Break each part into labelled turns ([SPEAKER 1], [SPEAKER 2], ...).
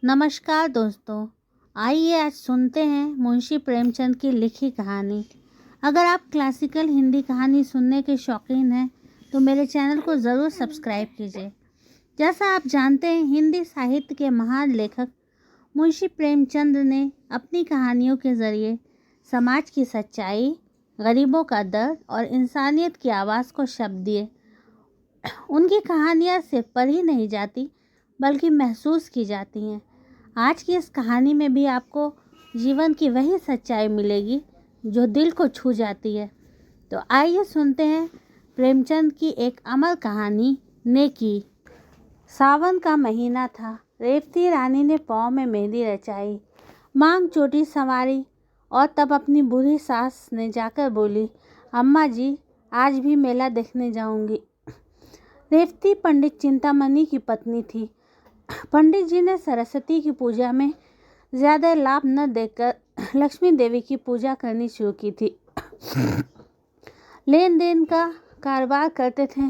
[SPEAKER 1] नमस्कार दोस्तों। आइए आज सुनते हैं मुंशी प्रेमचंद की लिखी कहानी। अगर आप क्लासिकल हिंदी कहानी सुनने के शौकीन हैं तो मेरे चैनल को ज़रूर सब्सक्राइब कीजिए। जैसा आप जानते हैं, हिंदी साहित्य के महान लेखक मुंशी प्रेमचंद ने अपनी कहानियों के ज़रिए समाज की सच्चाई, गरीबों का दर्द और इंसानियत की आवाज़ को शब्द दिए। उनकी कहानियाँ सिर्फ पढ़ी नहीं जाती बल्कि महसूस की जाती हैं। आज की इस कहानी में भी आपको जीवन की वही सच्चाई मिलेगी जो दिल को छू जाती है। तो आइए सुनते हैं प्रेमचंद की एक अमर कहानी, नेकी। सावन का महीना था। रेवती रानी ने पाँव में मेहंदी रचाई, मांग चोटी संवारी और तब अपनी बूढ़ी सास ने जाकर बोली, अम्मा जी, आज भी मेला देखने जाऊंगी। रेवती पंडित चिंतामणि की पत्नी थी। पंडित जी ने सरस्वती की पूजा में ज़्यादा लाभ न देकर लक्ष्मी देवी की पूजा करनी शुरू की थी। लेन देन का कारोबार करते थे,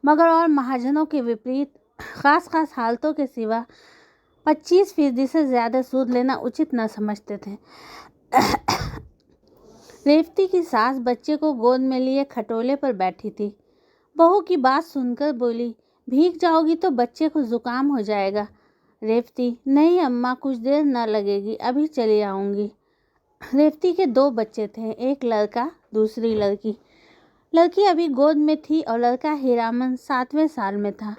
[SPEAKER 1] मगर और महाजनों के विपरीत खास हालतों के सिवा 25% से ज़्यादा सूद लेना उचित न समझते थे। रेवती की सास बच्चे को गोद में लिए खटोले पर बैठी थी। बहू की बात सुनकर बोली, भीग जाओगी तो बच्चे को जुकाम हो जाएगा। रेवती, नहीं अम्मा, कुछ देर न लगेगी, अभी चली आऊँगी। रेवती के 2 बच्चे थे, एक लड़का, दूसरी लड़की। लड़की अभी गोद में थी और लड़का हीरामन 7वें साल में था।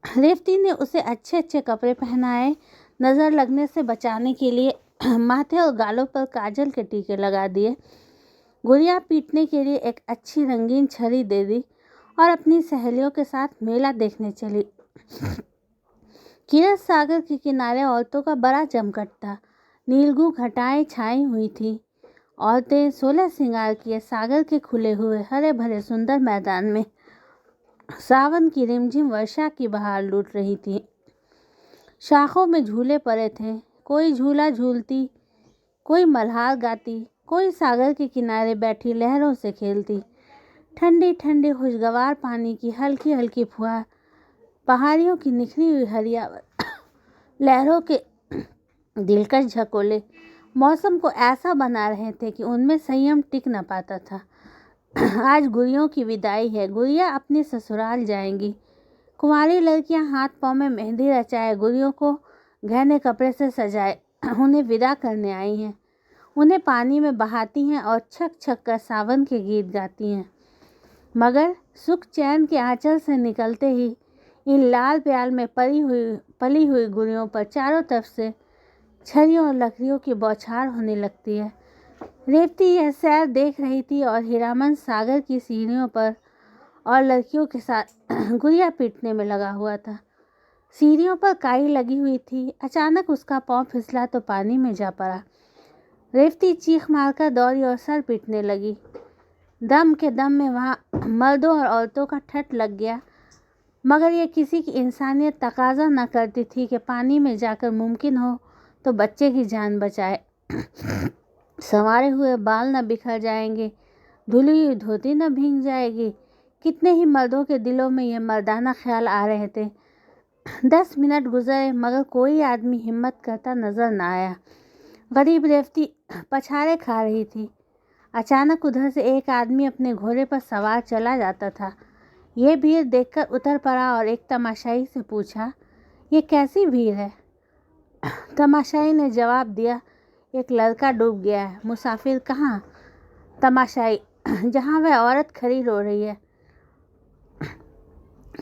[SPEAKER 1] रेवती ने उसे अच्छे अच्छे कपड़े पहनाए, नज़र लगने से बचाने के लिए माथे और गालों पर काजल के टीके लगा दिए। गुड़िया पीटने के लिए एक अच्छी रंगीन छड़ी दे दी और अपनी सहेलियों के साथ मेला देखने चली। क्षीर सागर के किनारे औरतों का बड़ा जमघट था। नीलगू घटाएं छाई हुई थी। औरतें 16 श्रृंगार किए सागर के खुले हुए हरे भरे सुंदर मैदान में सावन की रिमझिम वर्षा की बहार लूट रही थी। शाखों में झूले पड़े थे। कोई झूला झूलती, कोई मल्हार गाती, कोई सागर के किनारे बैठी लहरों से खेलती। ठंडी ठंडी खुशगवार पानी की हल्की हल्की फुहार, पहाड़ियों की निखरी हुई हरियावल, लहरों के दिलकश झकोले मौसम को ऐसा बना रहे थे कि उनमें संयम टिक न पाता था। आज गुड़ियों की विदाई है। गुड़िया अपने ससुराल जाएंगी। कुंवारी लड़कियां हाथ पांव में मेहंदी रचाए गुड़ियों को गहने कपड़े से सजाए उन्हें विदा करने आई हैं। उन्हें पानी में बहाती हैं और छक छक कर सावन के गीत गाती हैं। मगर सुख चैन के आंचल से निकलते ही इन लाल प्याल में पली हुई गुड़ियों पर चारों तरफ से छरियों और लकड़ियों की बौछार होने लगती है। रेवती यह सैर देख रही थी और हीरामन सागर की सीढ़ियों पर और लड़कियों के साथ गुड़िया पीटने में लगा हुआ था। सीढ़ियों पर काई लगी हुई थी। अचानक उसका पांव फिसला तो पानी में जा पड़ा। रेवती चीख मारकर दौड़ी और सर पीटने लगी। दम के दम में वहाँ मर्दों और औरतों का ठठ लग गया, मगर यह किसी की इंसानियत तकाजा न करती थी कि पानी में जाकर मुमकिन हो तो बच्चे की जान बचाए। संवारे हुए बाल न बिखर जाएंगे, धुली हुई धोती न भीग जाएगी। कितने ही मर्दों के दिलों में यह मर्दाना ख्याल आ रहे थे। 10 मिनट गुजरे मगर कोई आदमी हिम्मत करता नजर न आया। गरीब रेवती पछाड़े खा रही थी। अचानक उधर से एक आदमी अपने घोड़े पर सवार चला जाता था। यह भीड़ देखकर उतर पड़ा और एक तमाशाई से पूछा, ये कैसी भीड़ है? तमाशाई ने जवाब दिया, एक लड़का डूब गया है। मुसाफिर कहाँ? तमाशाई, जहाँ वह औरत खड़ी रो रही है।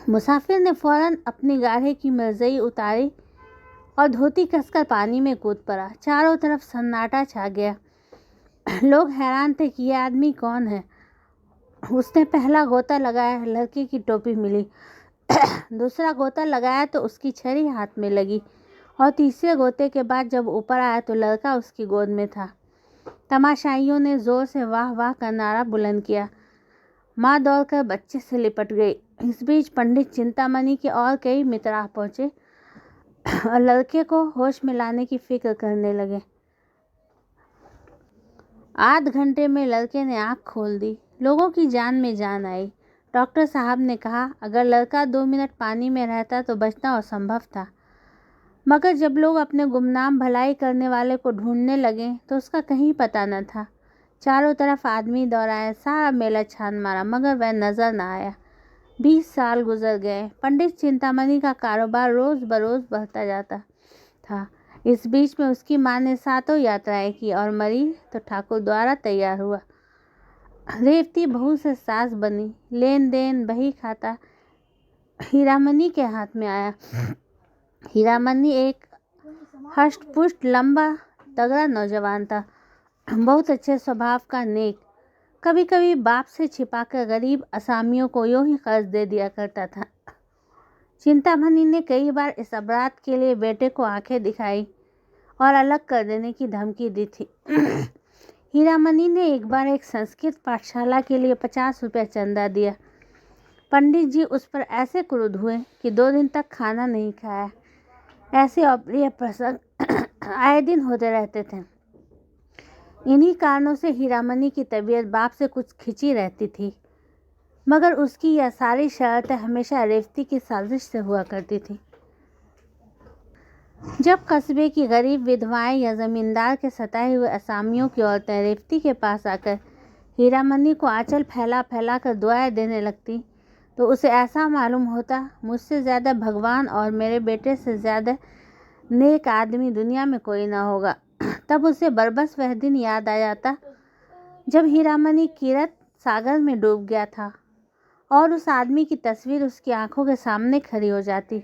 [SPEAKER 1] मुसाफिर ने फौरन अपनी गाढ़े की मिर्जई उतारी और धोती कसकर पानी में कूद पड़ा। चारों तरफ सन्नाटा छा गया। लोग हैरान थे कि यह आदमी कौन है। उसने पहला गोता लगाया, लड़के की टोपी मिली। दूसरा गोता लगाया तो उसकी छड़ी हाथ में लगी और तीसरे गोते के बाद जब ऊपर आया तो लड़का उसकी गोद में था। तमाशाइयों ने जोर से वाह वाह का नारा बुलंद किया। माँ दौड़कर बच्चे से लिपट गई। इस बीच पंडित चिंतामणि के और कई मित्र आ पहुँचे और लड़के को होश में लाने की फिक्र करने लगे। आध घंटे में लड़के ने आँख खोल दी। लोगों की जान में जान आई। डॉक्टर साहब ने कहा, अगर लड़का 2 मिनट पानी में रहता तो बचना असंभव था। मगर जब लोग अपने गुमनाम भलाई करने वाले को ढूंढने लगे तो उसका कहीं पता न था। चारों तरफ आदमी दौड़ाए, सारा मेला छान मारा, मगर वह नजर न आया। 20 साल गुजर गए। पंडित चिंतामणि का कारोबार रोज बरोज बढ़ता जाता था। इस बीच में उसकी माँ ने 7 यात्राएं की और मरी तो ठाकुर द्वारा तैयार हुआ। रेवती बहू से सास बनी। लेन देन बही खाता हीरामणि के हाथ में आया। हीरामणि एक हष्ट-पुष्ट, लंबा, तगड़ा नौजवान था, बहुत अच्छे स्वभाव का, नेक। कभी कभी बाप से छिपाकर गरीब असामियों को यूं ही कर्ज दे दिया करता था। चिंतामणि ने कई बार इस अपराध के लिए बेटे को आंखें दिखाई और अलग कर देने की धमकी दी थी। हीरामणि ने एक बार एक संस्कृत पाठशाला के लिए 50 रुपये चंदा दिया। पंडित जी उस पर ऐसे क्रुद्ध हुए कि 2 दिन तक खाना नहीं खाया। ऐसे अप्रिय प्रसंग आए दिन होते रहते थे। इन्हीं कारणों से हीरामणि की तबीयत बाप से कुछ खिंची रहती थी, मगर उसकी यह सारी शरारतें हमेशा रेवती की साजिश से हुआ करती थी। जब कस्बे की गरीब विधवाएं या जमींदार के सताए हुए असामियों की औरतें रेवती के पास आकर हीरामणि को आंचल फैला फैला कर दुआएं देने लगती तो उसे ऐसा मालूम होता, मुझसे ज़्यादा भगवान और मेरे बेटे से ज़्यादा नेक आदमी दुनिया में कोई ना होगा। तब उसे बरबस वह दिन याद आ जाता जब हीरामणि किरत सागर में डूब गया था और उस आदमी की तस्वीर उसकी आंखों के सामने खड़ी हो जाती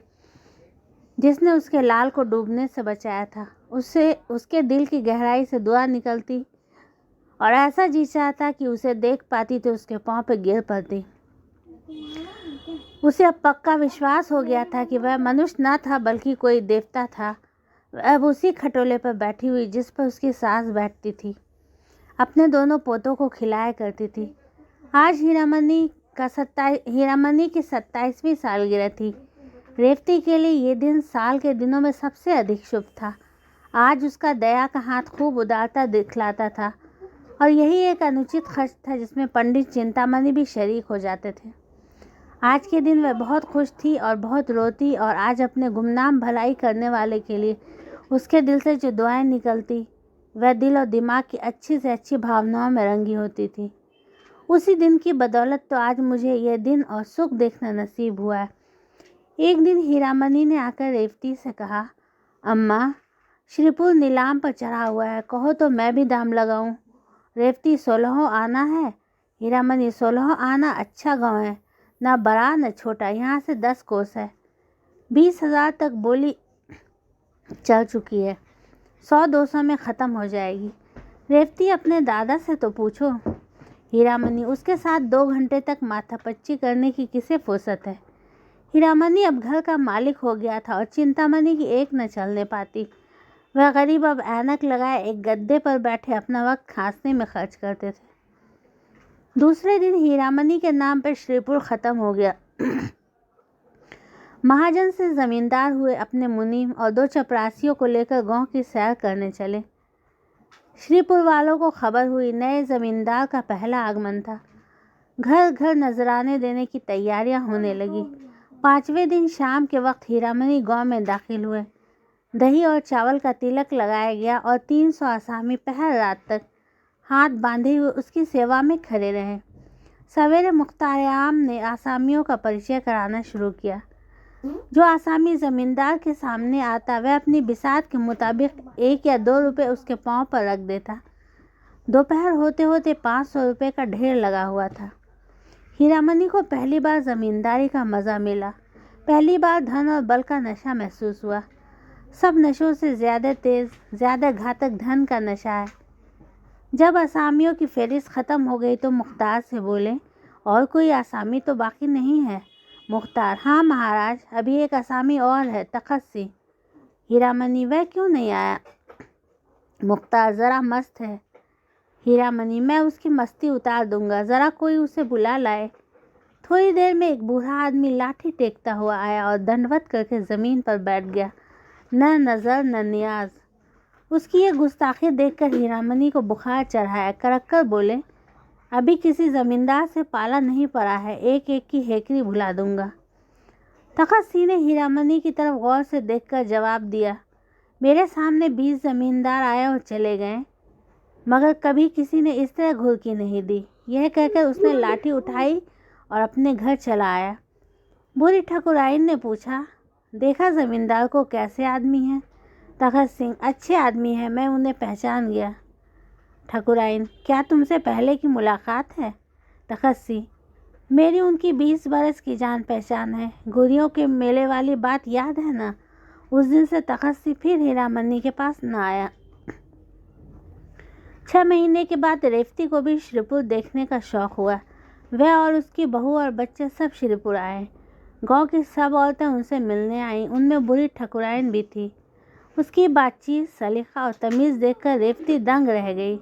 [SPEAKER 1] जिसने उसके लाल को डूबने से बचाया था। उससे उसके दिल की गहराई से दुआ निकलती और ऐसा जी चाहता कि उसे देख पाती तो उसके पांव पर गिर पड़ती। उसे अब पक्का विश्वास हो गया था कि वह मनुष्य न था बल्कि कोई देवता था। वह अब उसी खटोले पर बैठी हुई जिस पर उसकी सास बैठती थी, अपने दोनों पोतों को खिलाया करती थी। आज हीरामणि की 27वीं सालगिरह थी। रेवती के लिए ये दिन साल के दिनों में सबसे अधिक शुभ था। आज उसका दया का हाथ खूब उदारता दिखलाता था और यही एक अनुचित खर्च था जिसमें पंडित चिंतामणि भी शरीक हो जाते थे। आज के दिन वह बहुत खुश थी और बहुत रोती, और आज अपने गुमनाम भलाई करने वाले के लिए उसके दिल से जो दुआएं निकलती वह दिल और दिमाग की अच्छी से अच्छी भावनाओं में रंगी होती थी। उसी दिन की बदौलत तो आज मुझे यह दिन और सुख देखना नसीब हुआ है। एक दिन हीरामणि ने आकर रेवती से कहा, अम्मा, श्रीपुर नीलाम पर चढ़ा हुआ है, कहो तो मैं भी दाम लगाऊं। रेवती, 16 आना है। हीरामणि, 16 आना अच्छा गांव है, ना बड़ा न छोटा, यहाँ से 10 कोस है। 20,000 तक बोली चल चुकी है, 100-200 में ख़त्म हो जाएगी। रेवती, अपने दादा से तो पूछो। हीरामणि, उसके साथ 2 घंटे तक माथापच्ची करने की किसे फुर्सत है। हीरामणि अब घर का मालिक हो गया था और चिंतामणि की एक न चलने पाती। वह गरीब अब ऐनक लगाए एक गद्दे पर बैठे अपना वक्त खांसने में खर्च करते थे। दूसरे दिन हीरामणि के नाम पर श्रीपुर ख़त्म हो गया। महाजन से जमींदार हुए, अपने मुनीम और 2 चपरासियों को लेकर गांव की सैर करने चले। श्रीपुर वालों को खबर हुई नए जमींदार का पहला आगमन था। घर घर नजराने देने की तैयारियां होने लगी। 5वें दिन शाम के वक्त हीरामणि गांव में दाखिल हुए। दही और चावल का तिलक लगाया गया और 300 आसामी पहर रात तक हाथ बांधे हुए उसकी सेवा में खड़े रहे। सवेरे मुख्तार-ए-आम ने आसामियों का परिचय कराना शुरू किया। जो आसामी जमींदार के सामने आता वह अपनी बिसात के मुताबिक 1 या 2 रुपए उसके पांव पर रख देता। दोपहर होते होते 500 रुपये का ढेर लगा हुआ था। हीरामणि को पहली बार जमींदारी का मज़ा मिला। पहली बार धन और बल का नशा महसूस हुआ। सब नशों से ज़्यादा तेज़, ज़्यादा घातक धन का नशा है। जब आसामियों की फहरिस्त ख़त्म हो गई तो मुख्तार से बोले, और कोई आसामी तो बाकी नहीं है। मुख्तार, हाँ महाराज, अभी एक आसामी और है, तखत सिंह। हीरामणि, वह क्यों नहीं आया। मुख्तार, ज़रा मस्त है। हीरामणि, मैं उसकी मस्ती उतार दूंगा, ज़रा कोई उसे बुला लाए। थोड़ी देर में एक बूढ़ा आदमी लाठी टेकता हुआ आया और दंडवत करके ज़मीन पर बैठ गया। न नज़र न नियाज। उसकी ये गुस्ताखी देखकर हीरामणि को बुखार चढ़ाया। कड़क कर बोले, अभी किसी ज़मींदार से पाला नहीं पड़ा है, एक एक की हेकड़ी भुला दूंगा। तखत सिंह ने हीरामनी की तरफ गौर से देखकर जवाब दिया, मेरे सामने 20 जमींदार आए और चले गए, मगर कभी किसी ने इस तरह घुड़की नहीं दी। यह कहकर उसने लाठी उठाई और अपने घर चला आया। बूढ़ी ठकुराइन ने पूछा, देखा जमींदार को कैसे आदमी है? तखत सिंह, अच्छे आदमी है, मैं उन्हें पहचान गया। ठकुराइन, क्या तुमसे पहले की मुलाकात है? तखत सिंह, मेरी उनकी 20 बरस की जान पहचान है। गुरियों के मेले वाली बात याद है ना? उस दिन से तखत सिंह फिर हीरामनी के पास न आया। 6 महीने के बाद रेवती को भी श्रीपुर देखने का शौक हुआ। वह और उसकी बहू और बच्चे सब श्रीपुर आए। गांव की सब औरतें उनसे मिलने आईं, उनमें बूढ़ी ठकुराइन भी थी। उसकी बातचीत, सलीका और तमीज़ देखकर रेवती दंग रह गई।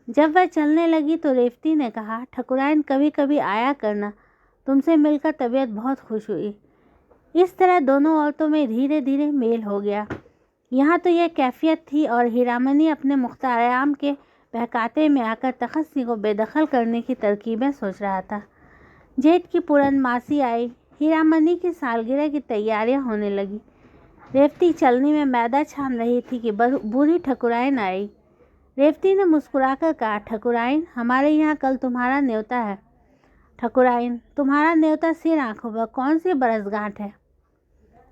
[SPEAKER 1] जब वह चलने लगी तो रेवती ने कहा, ठकुराइन कभी कभी आया करना, तुमसे मिलकर तबीयत बहुत खुश हुई। इस तरह दोनों औरतों में धीरे धीरे मेल हो गया। यहाँ तो यह कैफियत थी और हीरामनी अपने मुख्ताराम के बहकाते में आकर तखत सिंह को बेदखल करने की तरकीबें सोच रहा था। जेठ की पूर्णमासी आई। हीरामनी की सालगिरह की तैयारियां होने लगी। रेवती चलनी में मैदा छान रही थी कि बूढ़ी ठकुराइन आई। रेवती ने मुस्कुराकर कहा, ठकुराइन, हमारे यहाँ कल तुम्हारा न्योता है। ठकुराइन, तुम्हारा न्योता सिर आंखों पर, कौन सी बरसगांठ है?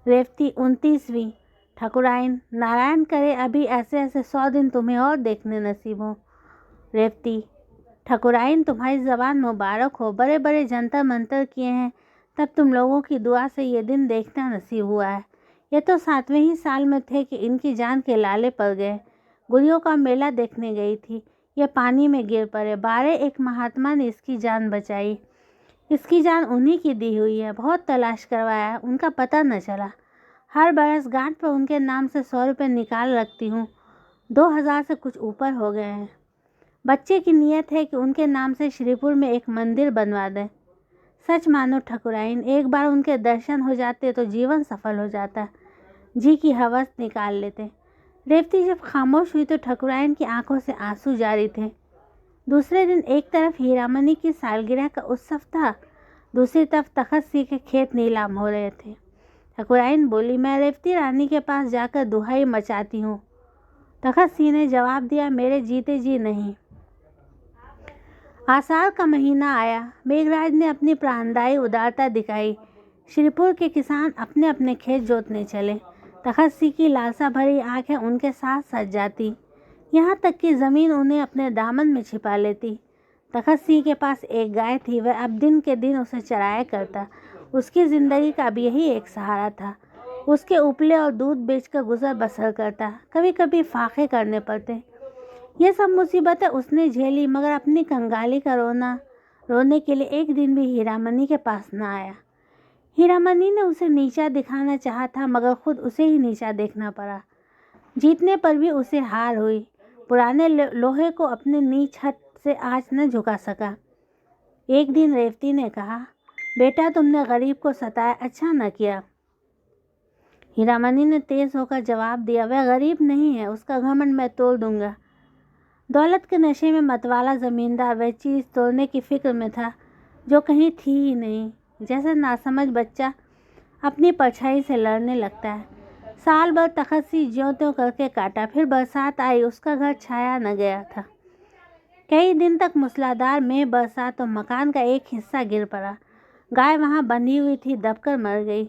[SPEAKER 1] रेवती, 29वीं। ठकुराइन, नारायण करे अभी ऐसे ऐसे 100 दिन तुम्हें और देखने नसीब हो। रेवती, ठकुराइन, तुम्हारी ज़बान मुबारक हो, बड़े बड़े जंतर मंतर किए हैं, तब तुम लोगों की दुआ से ये दिन देखना नसीब हुआ है। ये तो 7वें ही साल में थे कि इनकी जान के लाले पड़ गए। गुड़ियों का मेला देखने गई थी, ये पानी में गिर पड़े। 12 एक महात्मा ने इसकी जान बचाई। इसकी जान उन्हीं की दी हुई है। बहुत तलाश करवाया, उनका पता न चला। हर बरस गांठ पर उनके नाम से 100 रुपये निकाल रखती हूँ। 2000 से कुछ ऊपर हो गए हैं। बच्चे की नीयत है कि उनके नाम से श्रीपुर में एक मंदिर बनवा दें। सच मानो ठकुराइन, एक बार उनके दर्शन हो जाते तो जीवन सफल हो जाता। जी की हवस निकाल लेते। रेवती जब खामोश हुई तो ठकुराइन की आंखों से आंसू जारी थे। दूसरे दिन एक तरफ हीरामनी की सालगिरह का उत्सव था, दूसरी तरफ तखत सिंह के खेत नीलाम हो रहे थे। ठकुराइन बोली, मैं रेवती रानी के पास जाकर दुहाई मचाती हूँ। तखत सिंह ने जवाब दिया, मेरे जीते जी नहीं। आषाढ़ का महीना आया। मेघराज ने अपनी प्राणदायी उदारता दिखाई। श्रीपुर के किसान अपने अपने खेत जोतने चले। तखत सिंह की लालसा भरी आंखें उनके साथ सज जाती, यहाँ तक कि ज़मीन उन्हें अपने दामन में छिपा लेती। तखत सिंह के पास एक गाय थी, वह अब दिन के दिन उसे चराया करता। उसकी ज़िंदगी का अब यही एक सहारा था। उसके उपले और दूध बेचकर गुजर बसर करता। कभी कभी फाके करने पड़ते। ये सब मुसीबतें उसने झेली, मगर अपनी कंगाली का रोने के लिए एक दिन भी हीरामनी के पास न आया। हीरामनी ने उसे नीचा दिखाना चाहा था, मगर खुद उसे ही नीचा देखना पड़ा। जीतने पर भी उसे हार हुई। पुराने लोहे को अपने नीच हट से आँच न झुका सका। एक दिन रेवती ने कहा, बेटा, तुमने गरीब को सताया, अच्छा न किया। हीरामनी ने तेज होकर जवाब दिया, वह गरीब नहीं है, उसका घमंड मैं तोड़ दूंगा। दौलत के नशे में मतवाला जमींदार वह चीज़ तोड़ने की फिक्र में था जो कहीं थी ही नहीं। जैसे नासमझ बच्चा अपनी परछाई से लड़ने लगता है। साल भर तखत सिंह ज्यों-त्यों करके काटा। फिर बरसात आई, उसका घर छाया न गया था। कई दिन तक मूसलाधार में बरसा तो मकान का एक हिस्सा गिर पड़ा। गाय वहाँ बंधी हुई थी, दबकर मर गई।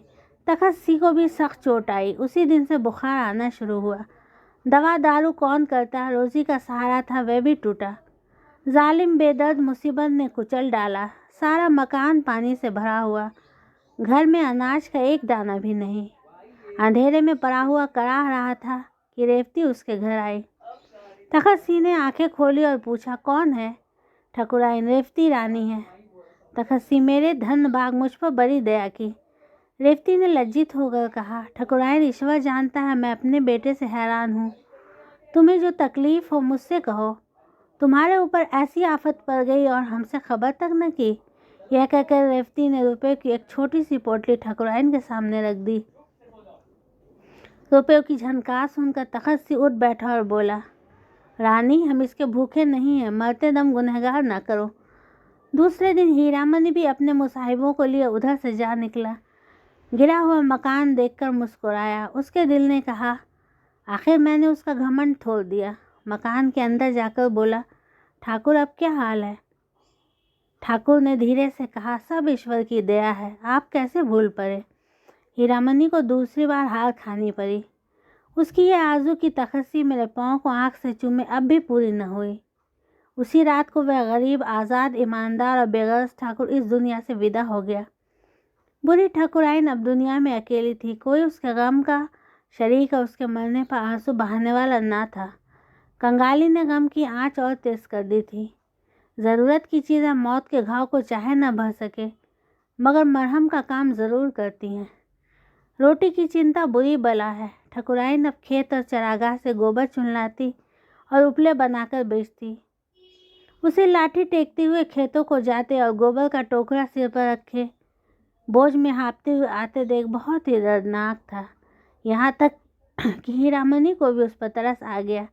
[SPEAKER 1] तखत सिंह को भी सख्त चोट आई। उसी दिन से बुखार आना शुरू हुआ। दवा दारू कौन करता, रोजी का सहारा था वह भी टूटा। जालिम बेदर्द मुसीबत ने कुचल डाला। सारा मकान पानी से भरा हुआ। घर में अनाज का एक दाना भी नहीं। अंधेरे में पड़ा हुआ कराह रहा था कि रेवती उसके घर आई। तखत सिंह ने आंखें खोली और पूछा, कौन है? ठकुराइन, रेवती रानी है। तखत सिंह, मेरे धन भाग, मुझ पर बड़ी दया की। रेवती ने लज्जित होकर कहा, ठकुराइन, ईश्वर जानता है मैं अपने बेटे से हैरान हूँ। तुम्हें जो तकलीफ हो मुझसे कहो। तुम्हारे ऊपर ऐसी आफत पड़ गई और हमसे खबर तक न की। यह कहकर रेवती ने रुपये की एक छोटी सी पोटली ठकुराइन के सामने रख दी। रुपयों की झनकार सुनकर तखत सिंह उठ बैठा और बोला, रानी, हम इसके भूखे नहीं हैं, मरते दम गुनहगार ना करो। दूसरे दिन हीरामनी भी अपने मुसाहिबों को लिए उधर से जा निकला। गिरा हुआ मकान देखकर मुस्कुराया। उसके दिल ने कहा, आखिर मैंने उसका घमंड तोड़ दिया। मकान के अंदर जाकर बोला, ठाकुर अब क्या हाल है? ठाकुर ने धीरे से कहा, सब ईश्वर की दया है, आप कैसे भूल पड़े। हीरामनी को दूसरी बार हार खानी पड़ी। उसकी ये आरज़ू की तखस्सी मेरे पाँव को आँख से चूमे अब भी पूरी न हुई। उसी रात को वह गरीब, आज़ाद, ईमानदार और बेगर्ज ठाकुर इस दुनिया से विदा हो गया। बुरी ठाकुराइन अब दुनिया में अकेली थी। कोई उसके गम का शरीक और उसके मरने पर आंसू बहाने वाला ना था। कंगाली ने गम की आंच और तेज कर दी थी। ज़रूरत की चीज़ें मौत के घाव को चाहे न भर सके, मगर मरहम का काम ज़रूर करती हैं। रोटी की चिंता बुरी बला है। ठाकुराइन अब खेत और चरागाह से गोबर चुन लाती और उपले बनाकर बेचती। उसे लाठी टेकते हुए खेतों को जाते और गोबर का टोकरा सिर पर रखे बोझ में हाँपते हुए आते देख बहुत ही दर्दनाक था। यहाँ तक कि हीरामनी को भी उस पर तरस आ गया।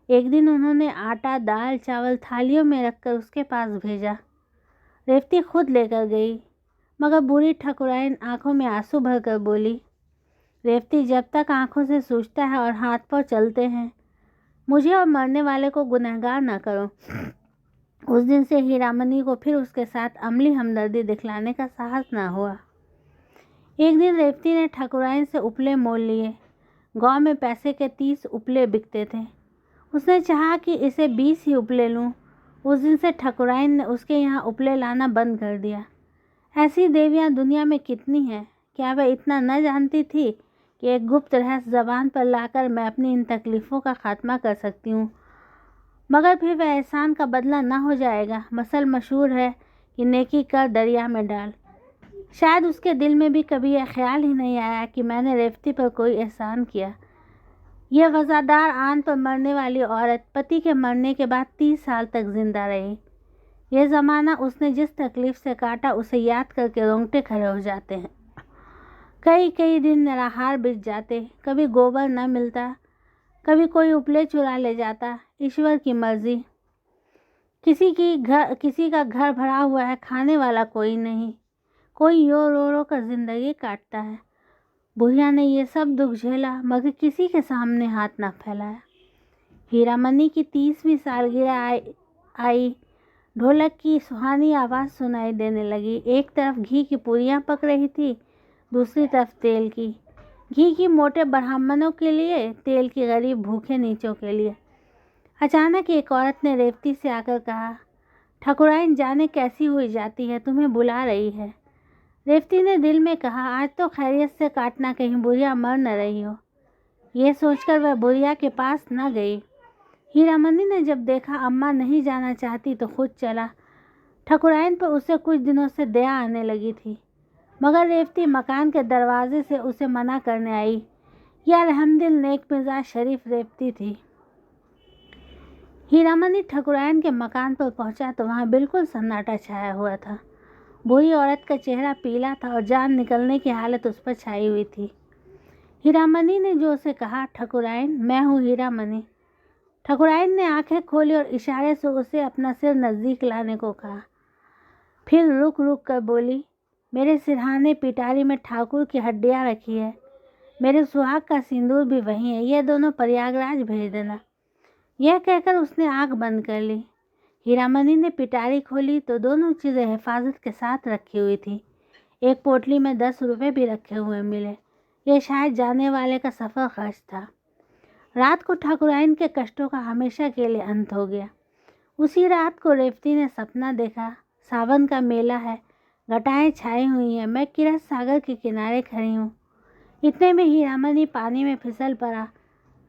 [SPEAKER 1] एक दिन उन्होंने आटा, दाल, चावल थालियों में रखकर उसके पास भेजा। रेवती खुद लेकर गई, मगर बूढ़ी ठाकुराइन आंखों में आंसू भरकर बोली, रेवती, जब तक आंखों से सूझता है और हाथ पांव चलते हैं, मुझे और मरने वाले को गुनहगार ना करो। उस दिन से हीरामनी को फिर उसके साथ अमली हमदर्दी दिखलाने का साहस ना हुआ। एक दिन रेवती ने ठाकुराइन से उपले मोल लिए। गांव में पैसे के 30 उपले बिकते थे। उसने चाहा कि इसे 20 ही उपले लूं। उस दिन से ठाकुराइन ने उसके यहाँ उपले लाना बंद कर दिया। ऐसी देवियाँ दुनिया में कितनी हैं। क्या वह इतना न जानती थी कि एक गुप्त रहस्य ज़बान पर लाकर मैं अपनी इन तकलीफ़ों का खात्मा कर सकती हूँ, मगर फिर वह एहसान का बदला ना हो जाएगा। मसल मशहूर है कि नेकी कर दरिया में डाल। शायद उसके दिल में भी कभी यह ख्याल ही नहीं आया कि मैंने रेवती पर कोई एहसान किया। यह वज़ादार आन पर मरने वाली औरत पति के मरने के बाद 30 साल तक जिंदा रही। यह ज़माना उसने जिस तकलीफ़ से काटा, उसे याद करके रोंगटे खड़े हो जाते हैं। कई कई दिन निराहार बीत जाते। कभी गोबर न मिलता, कभी कोई उपले चुरा ले जाता। ईश्वर की मर्जी। किसी का घर भरा हुआ है, खाने वाला कोई नहीं। कोई रो रो रो कर जिंदगी काटता है। बुढ़िया ने ये सब दुख झेला, मगर किसी के सामने हाथ ना फैलाया। हीरामनी की 30वीं सालगिरह आई। ढोलक की सुहानी आवाज़ सुनाई देने लगी। एक तरफ घी की पूरियाँ पक रही थी, दूसरी तरफ तेल की। घी की मोटे ब्राह्मणों के लिए, तेल की गरीब भूखे नीचों के लिए। अचानक एक औरत ने रेवती से आकर कहा, ठाकुराइन जाने कैसी हुई जाती है, तुम्हें बुला रही है। रेवती ने दिल में कहा, आज तो खैरियत से काटना, कहीं बुढ़िया मर न रही हो। ये सोचकर वह बुढ़िया के पास न गई। हीरामनी ने जब देखा अम्मा नहीं जाना चाहती तो खुद चला। ठाकुराइन पर उसे कुछ दिनों से दया आने लगी थी, मगर रेवती मकान के दरवाजे से उसे मना करने आई। यह रहमदिल, नेक मिजाज, शरीफ रेवती थी। हीरामनी ठाकुराइन के मकान पर पहुंचा तो वहां बिल्कुल सन्नाटा छाया हुआ था। बूढ़ी औरत का चेहरा पीला था और जान निकलने की हालत उस पर छाई हुई थी। हीरामनी ने जो उसे कहा, ठाकुराइन, मैं हूँ हीरामनी। ठाकुराइन ने आंखें खोली और इशारे से उसे अपना सिर नज़दीक लाने को कहा। फिर रुक रुक कर बोली, मेरे सिरहाने पिटारी में ठाकुर की हड्डियाँ रखी है। मेरे सुहाग का सिंदूर भी वहीं है। यह दोनों प्रयागराज भेज देना। यह कहकर उसने आंख बंद कर ली। हीरामनी ने पिटारी खोली तो दोनों चीज़ें हिफाजत के साथ रखी हुई थी। एक पोटली में 10 रुपये भी रखे हुए मिले। यह शायद जाने वाले का सफ़र खर्च था। रात को ठाकुराइन के कष्टों का हमेशा के लिए अंत हो गया। उसी रात को रेवती ने सपना देखा। सावन का मेला है, घटाएं छाई हुई हैं, मैं किरत सागर के किनारे खड़ी हूँ। इतने में हीरामनी पानी में फिसल पड़ा।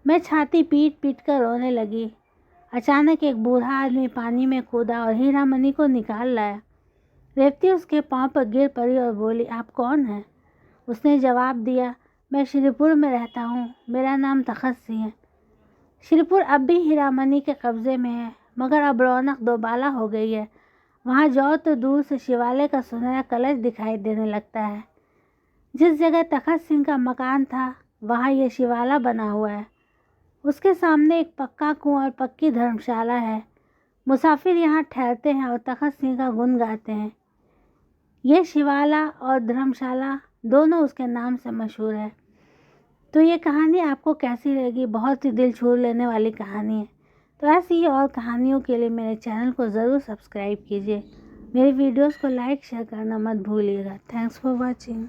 [SPEAKER 1] मैं छाती पीट पीट कर रोने लगी। अचानक एक बूढ़ा आदमी पानी में कूदा और हीरामनी को निकाल लाया। रेवती उसके पांव पर गिर पड़ी और बोली, आप कौन हैं? उसने जवाब दिया, मैं श्रीपुर में रहता हूँ, मेरा नाम तखस्सी है। श्रीपुर अब भी हीरामनी के कब्ज़े में है, मगर अब रौनक दोबाला हो गई है। वहाँ जाओ तो दूर से शिवालय का सुनहरा कलश दिखाई देने लगता है। जिस जगह तखत सिंह का मकान था, वहाँ ये शिवाला बना हुआ है। उसके सामने एक पक्का कुआं और पक्की धर्मशाला है। मुसाफिर यहाँ ठहरते हैं और तखत सिंह का गुण गाते हैं। ये शिवाला और धर्मशाला दोनों उसके नाम से मशहूर है। तो ये कहानी आपको कैसी लगी? बहुत ही दिल छू लेने वाली कहानी है। तो ऐसी ही और कहानियों के लिए मेरे चैनल को ज़रूर सब्सक्राइब कीजिए। मेरी वीडियोस को लाइक शेयर करना मत भूलिएगा। Thanks for watching.